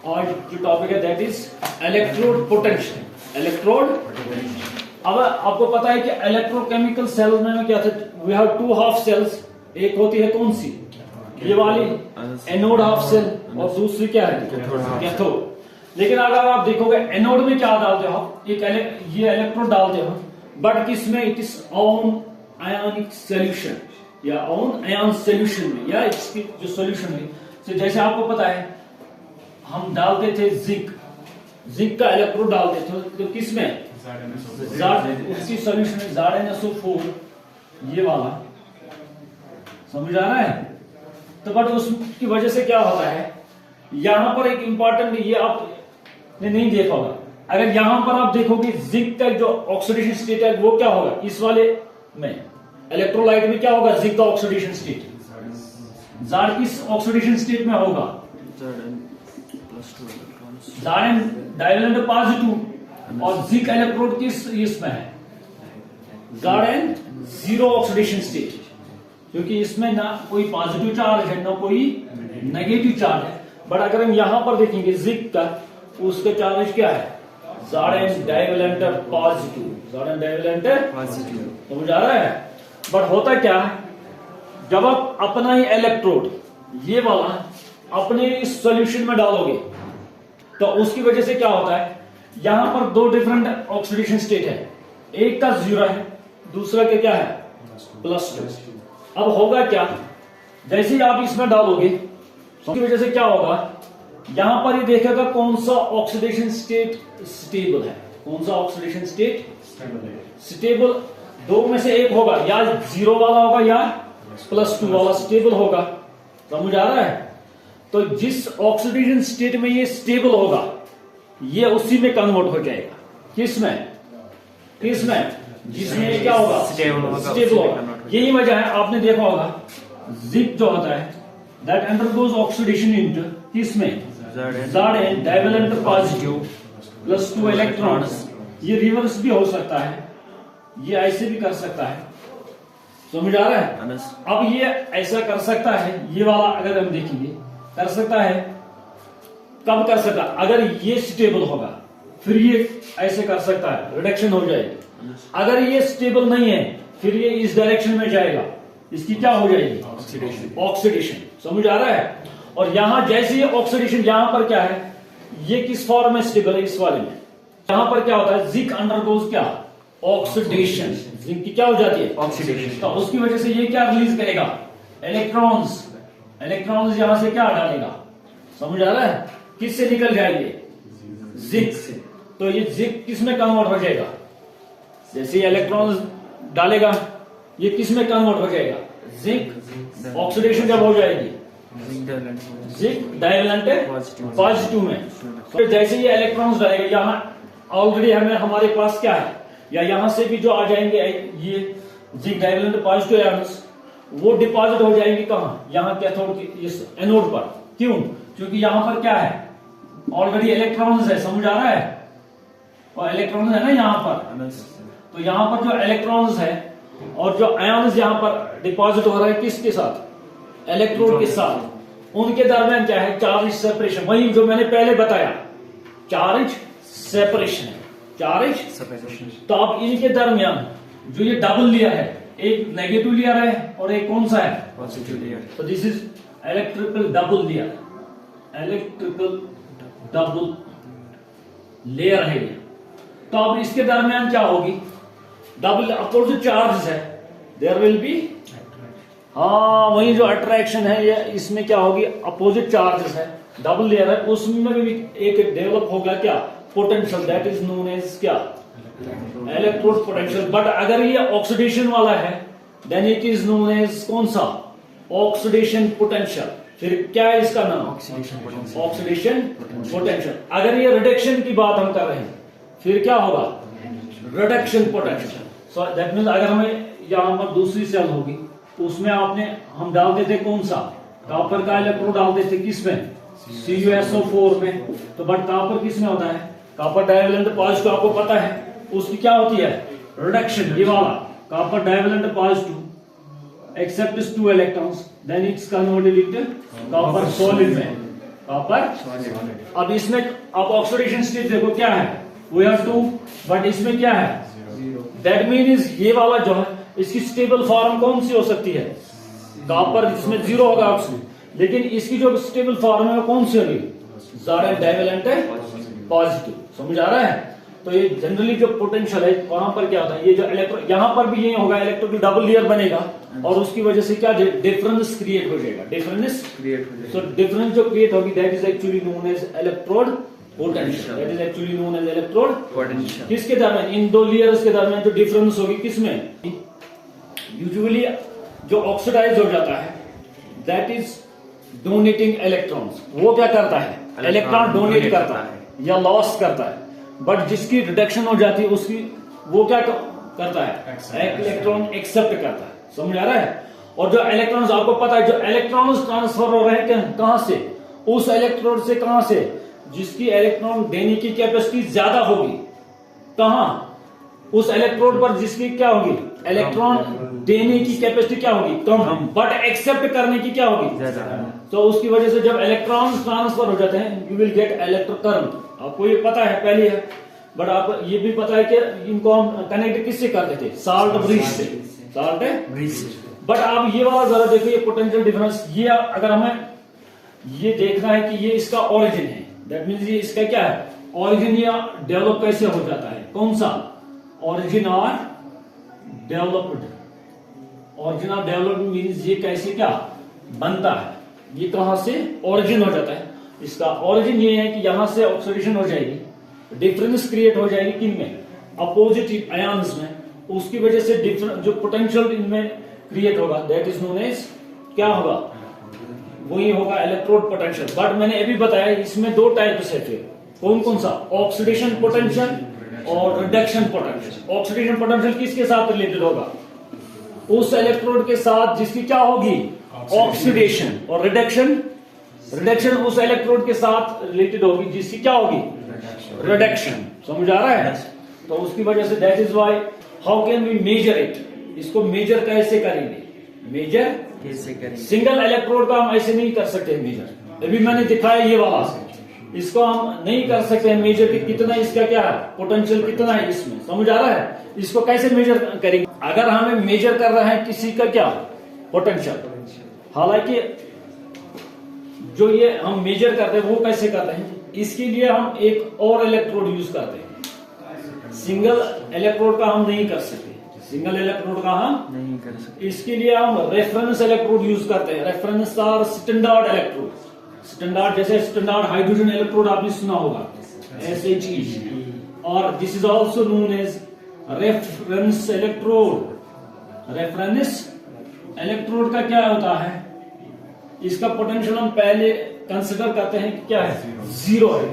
आज जो टॉपिक है that is electrode potential. Electrode, अब आपको पता है कि इलेक्ट्रोकेमिकल सेल में क्या था, we have two half cells. एक होती है कौन सी, ये वाली एनोड हाफ सेल, और दूसरी क्या है कैथोड। लेकिन अगर आप देखोगे एनोड में क्या डालते हो, ये इलेक्ट्रोड डालते हो, बट किसमें, it is on ionic solution या ऑन आयन सोल्यूशन में, या इसकी जो सोल्यूशन है। तो जैसे आपको पता है हम डालते थे जिंक का इलेक्ट्रोड डालते थे तो किसमें, उसकी सोल्यूशन में ZnSO4, ये वाला, समझ आ रहा है। तो बट उसकी वजह से क्या होता है, यहां पर एक इंपॉर्टेंट, ये आपने नहीं देखा होगा, अगर यहां पर आप देखोगे जिंक का जो ऑक्सीडेशन स्टेट है वो क्या होगा, इस वाले में इलेक्ट्रोलाइट में क्या होगा, जिंक का ऑक्सीडेशन स्टेट, जार किस ऑक्सीडेशन स्टेट में होगा, Zn डाइवेलेंट पॉजिटिव, और जिंक इलेक्ट्रोड किस इसमें है, Zn जीरो ऑक्सीडेशन स्टेट, क्योंकि इसमें ना कोई पॉजिटिव चार्ज है ना कोई नेगेटिव चार्ज है। बट अगर हम यहां पर देखेंगे जिंक का, उसका चार्ज क्या है, Zn divalent positive, Zn divalent positive, समझ आ रहा है। बट होता क्या है, जब आप अपना ही इलेक्ट्रोड ये वाला अपने इस सॉल्यूशन में डालोगे तो उसकी वजह से क्या होता है, यहां पर दो डिफरेंट ऑक्सीडेशन स्टेट है, एक का 0 है, दूसरा का क्या है +2। अब होगा क्या, जैसे ही आप इसमें डालोगे तो उसकी वजह से क्या होगा, यहां पर ये देखेगा कौन सा ऑक्सीडेशन स्टेट स्टेबल है, कौन सा ऑक्सीडेशन स्टेट स्टेबल, दो में से एक होगा, या 0 वाला होगा या +2 वाला स्टेबल होगा, समझ आ रहा है। तो जिस ऑक्सीडेशन स्टेट में ये स्टेबल होगा ये उसी में कन्वर्ट हो जाएगा, किसमें जिसमें क्या होगा, स्टेबल होगा। यही वजह है, आपने देखा होगा जिंक जो होता है दैट अंडरगोज ऑक्सीडेशन इनटू किसमें, Zn डाइवेलेंट पॉजिटिव +2 इलेक्ट्रॉन्स। ये रिवर्स भी हो सकता है, ये ऐसे भी कर सकता है, समझ आ रहा है। अब ये ऐसा कर सकता है, ये वाला अगर हम देखेंगे कर सकता है, कब कर सकता, अगर ये स्टेबल होगा फिर ये ऐसे कर सकता है, रिडक्शन हो जाएगी। अगर ये स्टेबल नहीं है फिर ये इस डायरेक्शन में जाएगा, इसकी क्या हो जाएगी, ऑक्सीडेशन, समझ आ रहा है। और यहां जैसे ये ऑक्सीडेशन, यहां पर क्या है, ये किस फॉर्म में स्टेबल है, इस वाले में, यहां पर क्या होता है, जिंक अंडरगोज क्या, ऑक्सीडेशन, जिंक की क्या हो जाती है, ऑक्सीडेशन। तो उसकी वजह से ये क्या रिलीज करेगा, इलेक्ट्रॉन्स यहां से क्या डालेगा, समझ आ रहा है, किससे निकल जाएंगे, जिंक से। तो ये जिंक किस में कन्वर्ट हो जाएगा, जैसे ये इलेक्ट्रॉन्स डालेगा ये किस में कन्वर्ट हो जाएगा, जिंक ऑक्सीडेशन जब हो जाएगी जिंक डाइवेलेंट पॉजिटिव में। तो जैसे ये इलेक्ट्रॉन्स डालेगा, यहाँ ऑलरेडी हमारे पास क्या है, या यहां से भी जो आ जाएंगे ये जिंक डाइवेलेंट पॉजिटिव आयंस, वो डिपॉजिट हो जाएंगे कहां, यहाँ कैथोड की इस एनोड पर। क्यों, क्योंकि यहां पर क्या है, ऑलरेडी इलेक्ट्रॉन्स है, समझ आ रहा है, और इलेक्ट्रॉन्स है ना यहां पर, तो यहां पर जो इलेक्ट्रॉन्स है और जो आयंस यहां पर डिपॉजिट हो रहा है किसके साथ, इलेक्ट्रोड के साथ, उनके दरमियान क्या है, चार्ज सेपरेशन। वही जो मैंने पहले बताया, चार्ज सेपरेशन है, चार्ज सेपरेशन। तो अब इनके दरमियान जो ये डबल लेयर है, एक नेगेटिव लेयर है और एक कौन सा है, पॉजिटिव लेयर। तो this is electrical double layer, electrical double layer है ये। तो अब इसके दरमियान क्या होगी, डबल अपोजिट चार्ज है, देयर विल बी, हाँ वही जो अट्रैक्शन है ये, इसमें क्या होगी, अपोजिट चार्जेस है, डबल लेयर है, उसमें भी एक डेवलप होगा क्या, potential, that is known as क्या, इलेक्ट्रोड पोटेंशियल। बट अगर ये ऑक्सीडेशन वाला है then it is known as कौन सा, ऑक्सीडेशन पोटेंशियल। फिर क्या है इसका नाम, ऑक्सीडेशन पोटेंशियल। अगर ये रिडक्शन की बात हम कर रहे हैं फिर क्या होगा, reduction potential. So that means अगर हमें यहां पर दूसरी सेल होगी उसमें हम डालते थे कौन सा, कॉपर का इलेक्ट्रोड डालते थे किसमें, CuSO4 में। तो बट कॉपर किसमें होता है, कॉपर डाइवेलेंट पॉजिटिव, आपको पता है उसकी क्या होती है, रिडक्शन। ये वाला copper divalent positive accepts 2 electrons then it's converted into copper solid में, कॉपर। अब इसमें अब ऑक्सीडेशन स्टेट देखो क्या है, वी हैव 2, बट इसमें क्या है, दैट मीन्स ये वाला जो है इसकी स्टेबल फॉर्म कौन सी हो सकती है, कॉपर, जिसमें 0 होगा ऑक्सीजन, लेकिन इसकी जो स्टेबल फॉर्म है वो कौन सी होगी, ज़ाड डाइवेलेंट पॉजिटिव। समझ आ रहा है। तो ये जनरली जो पोटेंशियल है वहां पर क्या होता है, ये जो इलेक्ट्रॉन यहाँ पर भी यही होगा, इलेक्ट्रॉन डबल लेयर बनेगा और उसकी वजह से क्या डिफरेंस क्रिएट हो जाएगा, डिफरेंस क्रिएट हो जाएगा। तो डिफरेंस जो क्रिएट होगी that is actually known as electrode potential, that is actually known as electrode potential. किसके दरमियान, इन दो लेयर्स के दरमियान जो डिफरेंस होगी, किसमें, यूजुअली जो ऑक्सीडाइज हो जाता है दैट इज डोनेटिंग इलेक्ट्रॉन्स, वो क्या करता है, इलेक्ट्रॉन डोनेट करता है या लॉस करता है, बट जिसकी रिडक्शन हो जाती है उसकी वो क्या करता है, इलेक्ट्रॉन एक्सेप्ट करता है। समझ आ रहा है। और जो इलेक्ट्रॉन्स, आपको पता है जो इलेक्ट्रॉन्स ट्रांसफर हो रहे हैं कहां से, उस इलेक्ट्रोड से, कहां से, जिसकी इलेक्ट्रॉन देने की कैपेसिटी ज्यादा होगी, कहां, उस इलेक्ट्रोड पर जिसकी क्या होगी, इलेक्ट्रॉन देने की कैपेसिटी क्या होगी, कम, बट एक्सेप्ट करने की क्या होगी ज्यादा। तो उसकी वजह से जब इलेक्ट्रॉन ट्रांसफर हो जाते हैं you will get electric current. आपको ये पता है पहले है, बट आप ये भी पता है कि इनको हम कनेक्ट किससे करते थे, साल्ट ब्रिज से, साल्ट ब्रिज से। बट आप ये वाला जरा देखो, ये पोटेंशियल डिफरेंस, ये अगर हमें ये देखना है कि ये इसका ओरिजिन है, दैट मीन्स ये इसका क्या है, ओरिजिन या डेवलप कैसे हो जाता है, कौन सा, ओरिजिन और developed, origin of developed means ये कैसे क्या बनता है, ये कहां से ओरिजिन हो जाता है। इसका ओरिजिन ये है कि यहां से ऑक्सीडेशन हो जाएगी, डिफरेंस क्रिएट हो जाएगी किन में, अपोजिट आयन्स में, उसकी वजह से डिफरेंट जो पोटेंशियल इनमें क्रिएट होगा दैट इज नोन एज क्या होगा, वही होगा इलेक्ट्रोड पोटेंशियल। बट मैंने अभी बताया इसमें दो टाइप्स है, फिर कौन कौन सा, ऑक्सीडेशन पोटेंशियल और रिडक्शन पोटेंशियल। ऑक्सीडेशन पोटेंशियल किसके साथ रिलेटेड होगा, उस इलेक्ट्रोड के साथ जिसकी क्या होगी ऑक्सीडेशन, और रिडक्शन, रिडक्शन उस इलेक्ट्रोड के साथ रिलेटेड होगी जिसकी क्या होगी रिडक्शन। समझ आ रहा है। तो उसकी वजह से that is why how can we measure it, इसको मेजर कैसे करेंगे, मेजर कैसे करेंगे, सिंगल इलेक्ट्रोड का हम ऐसे नहीं कर सकते मेजर, अभी मैंने दिखाया ये वाला, इसको हम नहीं कर सकते मेजर कि कितना इसका क्या है पोटेंशियल कितना है इसमें। समझ आ रहा है। इसको कैसे मेजर करेंगे, अगर हमें मेजर कर रहा है किसी का क्या पोटेंशियल, हालांकि जो ये हम मेजर करते हैं वो कैसे करते हैं, इसके लिए हम एक और इलेक्ट्रोड यूज करते हैं, सिंगल इलेक्ट्रोड का हम नहीं कर सकते, सिंगल इलेक्ट्रोड का हम नहीं कर सकते, इसके लिए हम रेफरेंस इलेक्ट्रोड यूज करते हैं। रेफरेंस और स्टैंडर्ड इलेक्ट्रोड, स्टैंडर्ड जैसे स्टैंडर्ड हाइड्रोजन इलेक्ट्रोड आपने सुना होगा SHE, और this is also known as reference electrode. Reference electrode का क्या होता है, इसका पोटेंशियल हम पहले कंसिडर करते हैं कि क्या है, 0 है,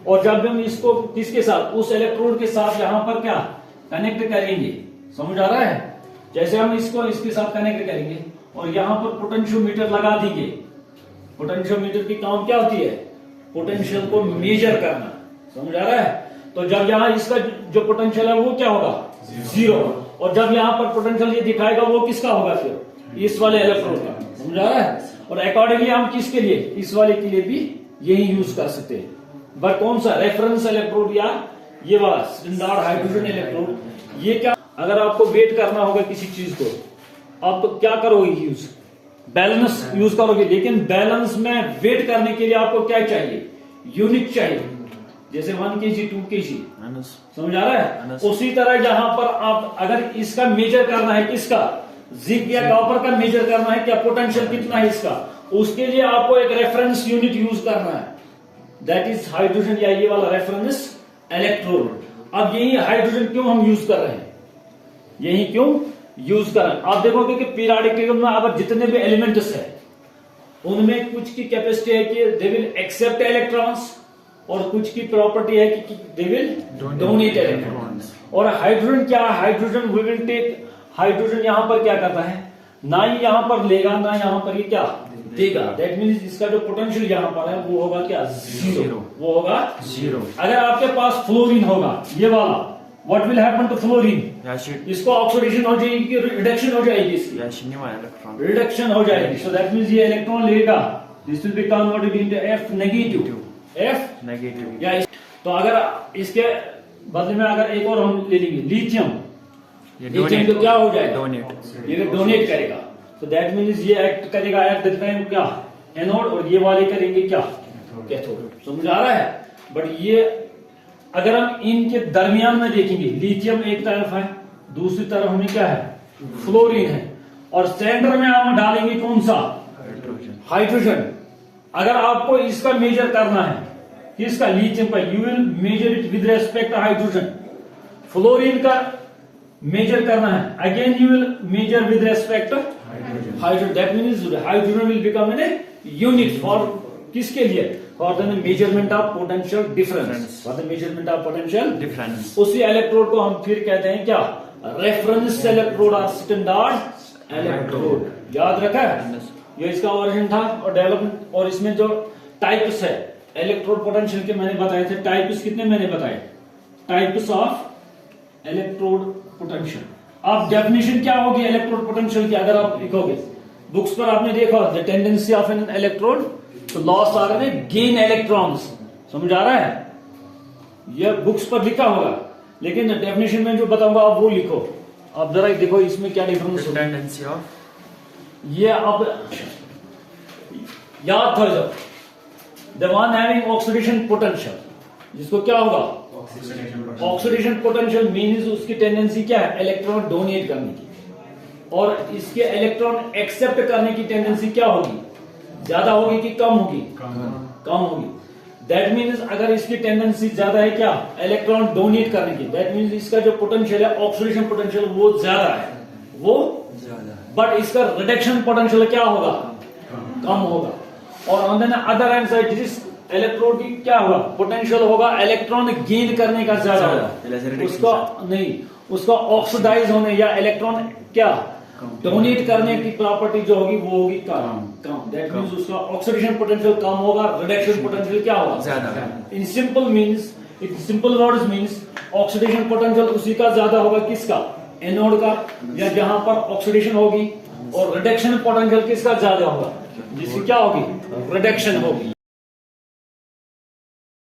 और जब हम इसको किसके साथ, उस इलेक्ट्रोड के साथ यहां पर क्या कनेक्ट करेंगे, समझ आ रहा है, जैसे हम इसको इसके साथ कनेक्ट करेंगे और यहां पर पोटेंशियोमीटर लगा देंगे। पोटेंशियोमीटर की काम क्या होती है, पोटेंशियल को मेजर करना। समझ आ रहा है। तो जब यहां इसका जो पोटेंशियल है वो क्या होगा 0, और जब यहां पर पोटेंशियल ये दिखाएगा वो किसका होगा, फिर इस वाले इलेक्ट्रोड का। समझ आ रहा है। और अकॉर्डिंगली हम किसके लिए, इस वाले के लिए भी यही यूज कर सकते हैं, बट कौन सा, रेफरेंस इलेक्ट्रोड या ये वाला स्टैंडर्ड हाइड्रोजन इलेक्ट्रोड। ये क्या, अगर आपको वेट करना होगा किसी चीज को, आप तो क्या करोगे यूज, बैलेंस यूज करोगे, लेकिन बैलेंस में वेट करने के लिए आपको क्या चाहिए, यूनिट चाहिए, जैसे 1 kg 2 kg। समझ आ रहा है। उसी तरह यहां पर आप अगर इसका मेजर करना है, किसका, जिंक या कॉपर का मेजर करना है, क्या पोटेंशियल कितना है इसका, उसके लिए आपको एक रेफरेंस यूनिट यूज करना है, दैट इज हाइड्रोजन या ये वाला रेफरेंस इलेक्ट्रोड। अब यही हाइड्रोजन क्यों हम यूज कर रहे हैं, यही क्यों यूज कर रहे हैं, आप देखोगे कि पीरियोडिक टेबल में अब जितने भी एलिमेंट्स है उनमें कुछ की कैपेसिटी है कि दे विल एक्सेप्ट इलेक्ट्रॉन्स, और कुछ की प्रॉपर्टी है कि दे विल डोनेट इलेक्ट्रॉन्स। और हाइड्रोजन क्या है, hydrogen we will take, hydrogen यहां पर क्या करता है, ना ही यहां पर लेगा ना यहां पर ये क्या देगा, दैट मीन्स इसका जो पोटेंशियल यहां पर है वो होगा क्या 0, वो होगा 0। अगर आपके पास फ्लोरीन होगा ये वाला, what will happen to fluorine, इसको ऑक्सीडेशन हो जाएगी, रिडक्शन हो जाएगी, इसकी रिडक्शन हो जाएगी। सो दैट मीन्स ये इलेक्ट्रॉन लेगा This will be converted into F negative. F negative. या तो अगर इसके बदले में अगर एक और हम ले लेंगे लिथियम, लिथियम तो क्या हो जाएगा? डोनेट। ये डोनेट करेगा, तो दैट मीन्स ये एक्ट करेगा एट द टाइम क्या एनोड, और ये वाले करेंगे क्या कैथोड। समझ आ रहा है? बट ये अगर हम इनके दरमियान में देखेंगे, लिथियम एक तरफ है, दूसरी तरफ हमें क्या है फ्लोरीन है, और सेंटर में हम डालेंगे कौन सा हाइड्रोजन। अगर आपको इसका मेजर करना है, किसका लिथियम का, you will measure it with respect hydrogen. Fluorine का मेजर करना है, again you will measure with respect hydrogen. That means hydrogen will become an unit for किसके लिए, for the measurement of potential difference, for the measurement of potential difference. उसी electrode को हम फिर कहते हैं क्या रेफरेंस इलेक्ट्रोड और स्टैंडर्ड इलेक्ट्रोड। याद रखा है, ये इसका ओरिजिन था और डेवलपमेंट। और इसमें जो टाइप्स है इलेक्ट्रोड पोटेंशियल के मैंने बताए थे, टाइप्स कितने मैंने बताए, टाइप्स ऑफ इलेक्ट्रोड पोटेंशियल। अब डेफिनेशन क्या होगी इलेक्ट्रोड पोटेंशियल की, अगर आप लिखोगे बुक्स पर आपने देखा the tendency of N electrode तो लॉस आ रहे हैं गेन इलेक्ट्रॉन्स। समझ आ रहा है? यह बुक्स पर लिखा होगा, लेकिन डेफिनेशन में जो बताऊंगा आप वो लिखो। आप जरा देखो इसमें क्या डिफरेंस होगा। टेंडेंसी ऑफ, ये अब याद था जब the one having oxidation potential, जिसको क्या होगा ऑक्सीडेशन पोटेंशियल मीन्स उसकी टेंडेंसी क्या है इलेक्ट्रॉन डोनेट करने की, और इसके इलेक्ट्रॉन एक्सेप्ट करने की टेंडेंसी क्या होगी, ज्यादा होगी कि कम होगी, कम होगी। दैट मीन्स अगर इसकी टेंडेंसी ज्यादा है क्या इलेक्ट्रॉन डोनेट करने की, दैट मीन्स इसका जो पोटेंशियल है ऑक्सीडेशन पोटेंशियल वो ज्यादा है, वो ज्यादा है। बट इसका रिडक्शन पोटेंशियल क्या होगा, कम होगा। और on the other hand side जिस इलेक्ट्रोड की क्या होगा पोटेंशियल होगा इलेक्ट्रॉन गेन करने का ज्यादा होगा, उसका नहीं, उसका ऑक्सीडाइज होने या इलेक्ट्रॉन क्या डोनेट करने की प्रॉपर्टी जो होगी वो होगी कम। दैट मीन्स उसका ऑक्सीडेशन पोटेंशियल कम होगा, रिडक्शन पोटेंशियल क्या होगा ज्यादा। In simple words means oxidation potential उसी का ज्यादा होगा किसका एनोड का, या जहां पर ऑक्सीडेशन होगी, और रिडक्शन पोटेंशियल किसका ज्यादा होगा जिसकी क्या होगी रिडक्शन होगी।